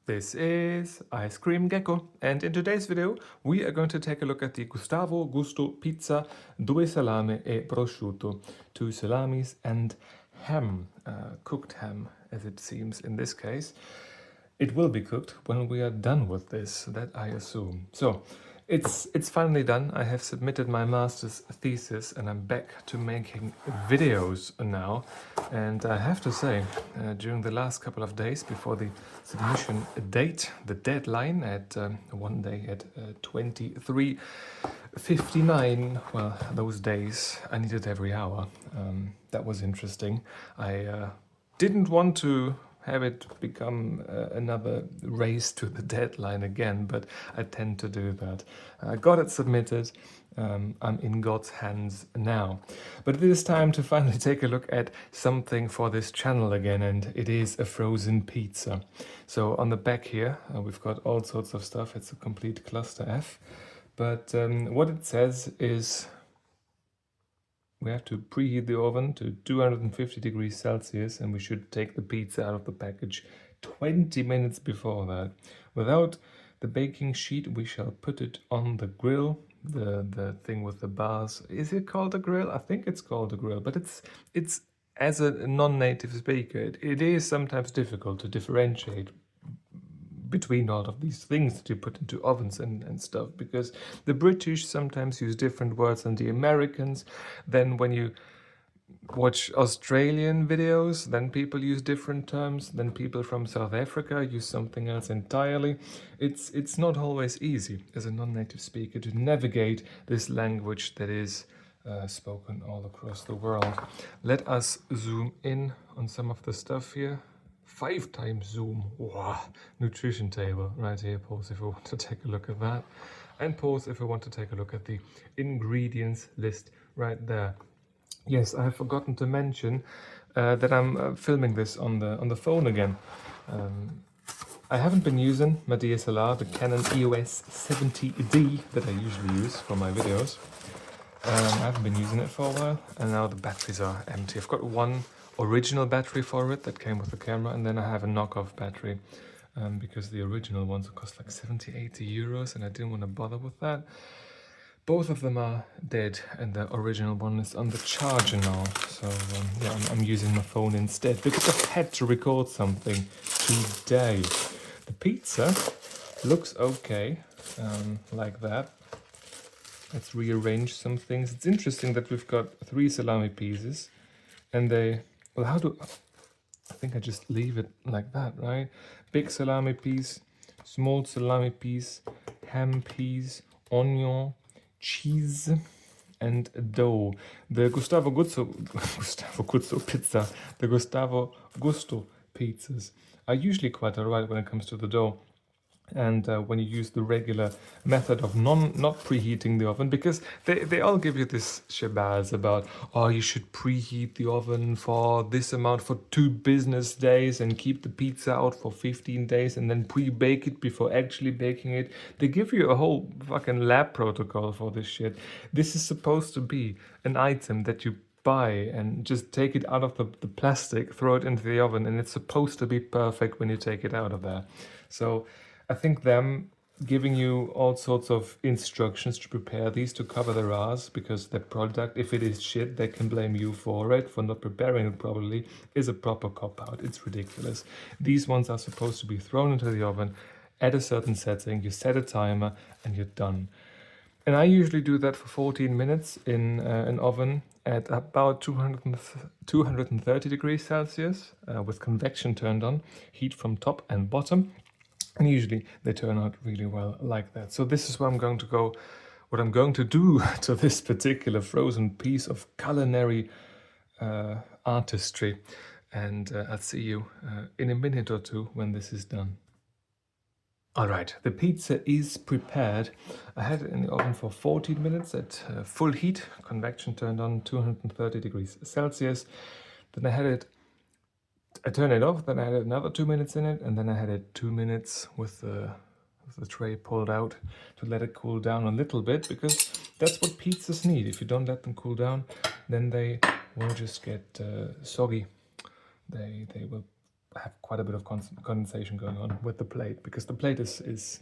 This is Ice Cream Gecko, and in today's video we are going to take a look at the Gustavo Gusto Pizza, due salame e prosciutto, 2 salamis and ham, cooked ham as it seems in this case. It will be cooked when we are done with this, that I assume. So it's finally done. I have submitted my master's thesis and I'm back to making videos now. And I have to say, during the last couple of days before the submission date, the deadline at one day at 23:59, well, those days I needed every hour. That was interesting. I didn't want to have it become another race to the deadline again, but I tend to do that. I got it submitted. I'm in God's hands now. But it is time to finally take a look at something for this channel again, and it is a frozen pizza. So on the back here, we've got all sorts of stuff. It's a complete cluster F. But what it says is we have to preheat the oven to 250 degrees Celsius, and we should take the pizza out of the package 20 minutes before that. Without the baking sheet, we shall put it on the grill, the thing with the bars. Is it called a grill? I think it's called a grill, but it's as a non-native speaker, it is sometimes difficult to differentiate between all of these things that you put into ovens and stuff, because the British sometimes use different words than the Americans. Then when you watch Australian videos, then people use different terms. Then people from South Africa use something else entirely. It's not always easy as a non-native speaker to navigate this language that is spoken all across the world. Let us zoom in on some of the stuff here. 5 times zoom. Wow. Nutrition table right here. Pause if you want to take a look at that, and pause if you want to take a look at the ingredients list right there. Yes, I have forgotten to mention that I'm filming this on the phone again. I haven't been using my DSLR, the Canon EOS 70D that I usually use for my videos. I haven't been using it for a while, and now the batteries are empty. I've got one original battery for it that came with the camera, and then I have a knockoff battery because the original ones cost like 70-80 euros, and I didn't want to bother with that. Both of them are dead, and the original one is on the charger now. So yeah, I'm using my phone instead because I had to record something today. The pizza looks okay, like that. Let's rearrange some things. It's interesting that we've got 3 salami pieces, and they, well, I think I just leave it like that, right? Big salami piece, small salami piece, ham piece, onion, cheese, and dough. The Gustavo Gusto pizza, the Gustavo Gusto pizzas are usually quite alright when it comes to the dough. And when you use the regular method of not preheating the oven, because they all give you this shabazz about, oh, you should preheat the oven for this amount for 2 business days and keep the pizza out for 15 days and then pre-bake it before actually baking it. They give you a whole fucking lab protocol for this shit. This is supposed to be an item that you buy and just take it out of the plastic, throw it into the oven, and it's supposed to be perfect when you take it out of there. So I think them giving you all sorts of instructions to prepare these to cover their ass, because their product, if it is shit, they can blame you for it, for not preparing it properly, is a proper cop-out. It's ridiculous. These ones are supposed to be thrown into the oven at a certain setting, you set a timer, and you're done. And I usually do that for 14 minutes in an oven at about 230 degrees Celsius with convection turned on, heat from top and bottom. And usually they turn out really well like that. So this is where I'm going to go, what I'm going to do to this particular frozen piece of culinary artistry. And I'll see you in a minute or two when this is done. All right, the pizza is prepared. I had it in the oven for 14 minutes at full heat, convection turned on, 230 degrees Celsius. Then I turned it off, then I had another 2 minutes in it, and then I had it 2 minutes with the tray pulled out to let it cool down a little bit, because that's what pizzas need. If you don't let them cool down, then they will just get soggy. They will have quite a bit of condensation going on with the plate, because the plate is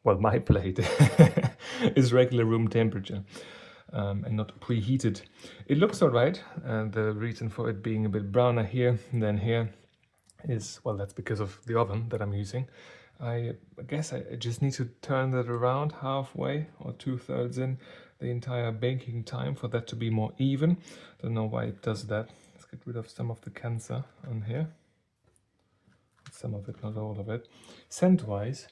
well, my plate is regular room temperature and not preheated. It looks all right. The reason for it being a bit browner here than here is, well, that's because of the oven that I'm using. I guess I just need to turn that around halfway or 2/3 in the entire baking time for that to be more even. Don't know why it does that. Let's get rid of some of the cancer on here. Some of it, not all of it. Scent-wise,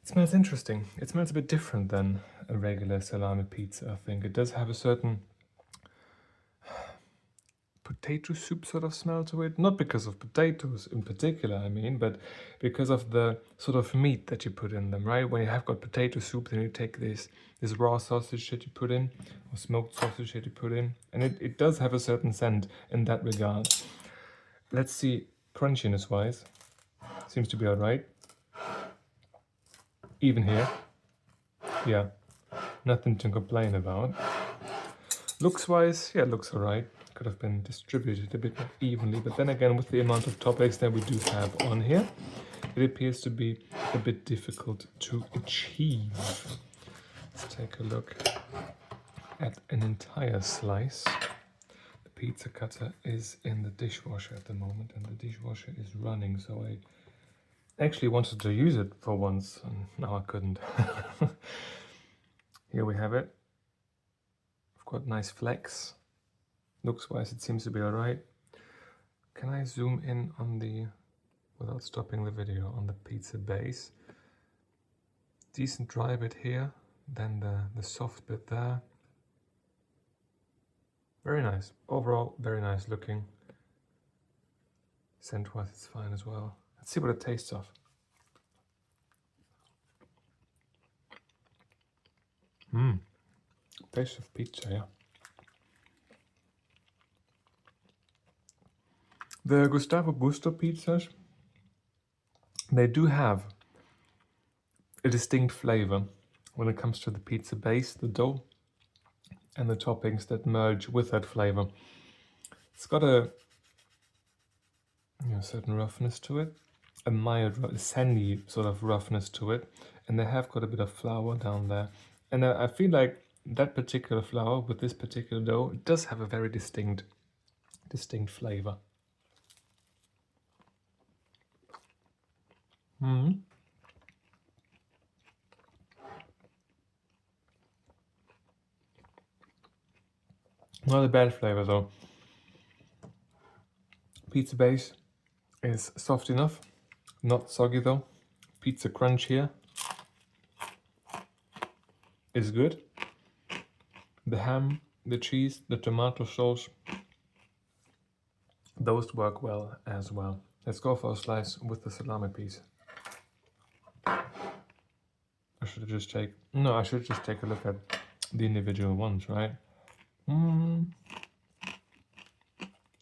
it smells interesting. It smells a bit different than a regular salami pizza, I think. It does have a certain potato soup sort of smell to it. Not because of potatoes in particular, I mean, but because of the sort of meat that you put in them, right? When you have got potato soup, then you take this raw sausage that you put in, or smoked sausage that you put in, and it does have a certain scent in that regard. Let's see, crunchiness-wise, seems to be all right. Even here, yeah, nothing to complain about. Looks-wise, yeah, it looks all right. Could have been distributed a bit more evenly, but then again, with the amount of toppings that we do have on here, it appears to be a bit difficult to achieve. Let's take a look at an entire slice. The pizza cutter is in the dishwasher at the moment, and the dishwasher is running, so I actually wanted to use it for once, and now I couldn't. Here we have it. I've got nice flecks. Looks-wise, it seems to be all right. Can I zoom in on the, without stopping the video, on the pizza base? Decent dry bit here, then the soft bit there. Very nice. Overall, very nice looking. Scent-wise, it's fine as well. Let's see what it tastes of. Taste of pizza, yeah. The Gustavo pizzas, they do have a distinct flavor when it comes to the pizza base, the dough, and the toppings that merge with that flavor. It's got a certain roughness to it, a mild, sandy sort of roughness to it, and they have got a bit of flour down there. And I feel like that particular flour with this particular dough, it does have a very distinct flavor. Not a bad flavor though. Pizza base is soft enough, not soggy though. Pizza crunch here is good. The ham, the cheese, the tomato sauce, those work well as well. Let's go for a slice with the salami piece. I should just take a look at the individual ones, right?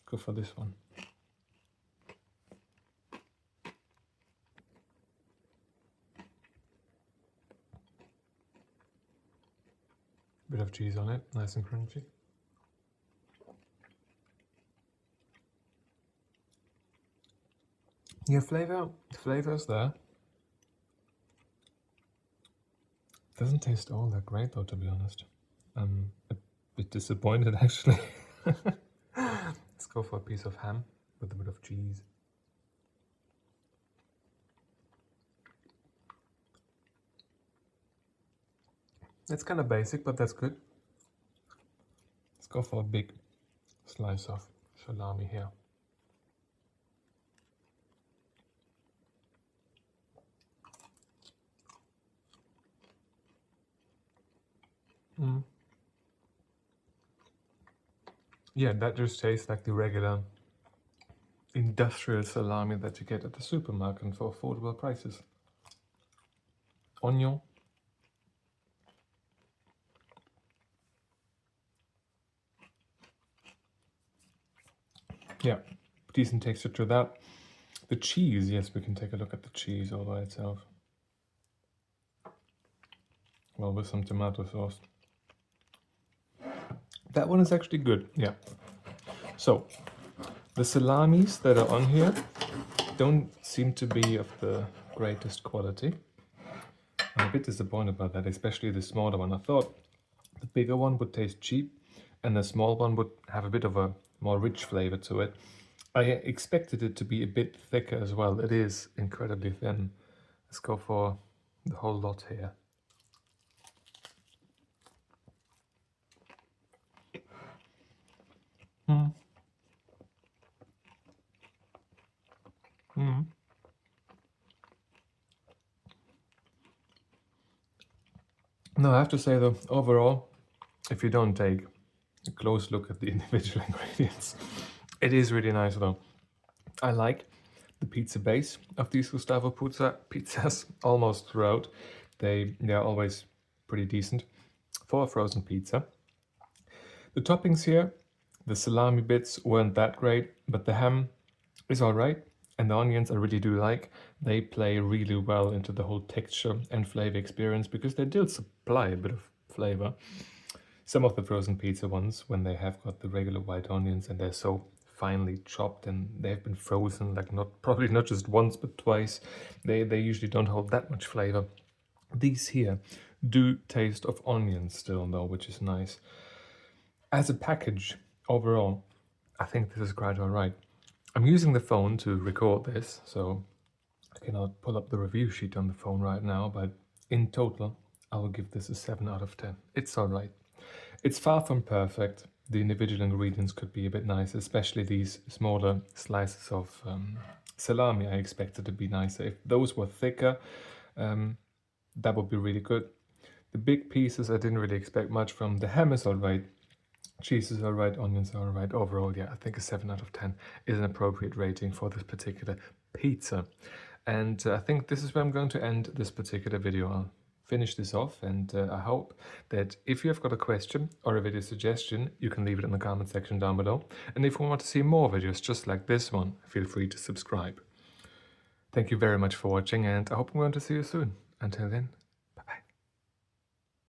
Go for this one. Bit of cheese on it, nice and crunchy. Yeah, flavor's there. Doesn't taste all that great though, to be honest. I'm a bit disappointed actually. Let's go for a piece of ham with a bit of cheese. It's kind of basic, but that's good. Let's go for a big slice of salami here. Yeah, that just tastes like the regular industrial salami that you get at the supermarket for affordable prices. Onion. Yeah, decent texture to that. The cheese, yes, we can take a look at the cheese all by itself. Well, with some tomato sauce. That one is actually good, yeah. So, The salamis that are on here don't seem to be of the greatest quality. I'm a bit disappointed about that, especially the smaller one. I thought the bigger one would taste cheap and the small one would have a bit of a more rich flavor to it. I expected it to be a bit thicker as well. It is incredibly thin. Let's go for the whole lot here. Mm. Mm. No, I have to say though, overall, if you don't take a close look at the individual ingredients, it is really nice though. I like the pizza base of these Gustavo pizzas almost throughout. They're always pretty decent for a frozen pizza. The toppings here, the salami bits weren't that great, but the ham is alright, and the onions I really do like. They play really well into the whole texture and flavor experience because they do supply a bit of flavor. Some of the frozen pizza ones, when they have got the regular white onions and they're so finely chopped and they've been frozen, like probably not just once but twice, they usually don't hold that much flavor. These here do taste of onions still though, which is nice. As a package, overall, I think this is quite alright. I'm using the phone to record this, so I cannot pull up the review sheet on the phone right now, but in total, I will give this a 7 out of 10. It's alright. It's far from perfect. The individual ingredients could be a bit nicer, especially these smaller slices of salami. I expected to be nicer. If those were thicker, that would be really good. The big pieces I didn't really expect much from. The ham is alright. Cheese is alright, onions are alright. Overall, yeah, I think a 7 out of 10 is an appropriate rating for this particular pizza. And I think this is where I'm going to end this particular video. I'll finish this off, and I hope that if you have got a question or a video suggestion, you can leave it in the comment section down below. And if you want to see more videos just like this one, feel free to subscribe. Thank you very much for watching, and I hope I'm going to see you soon. Until then,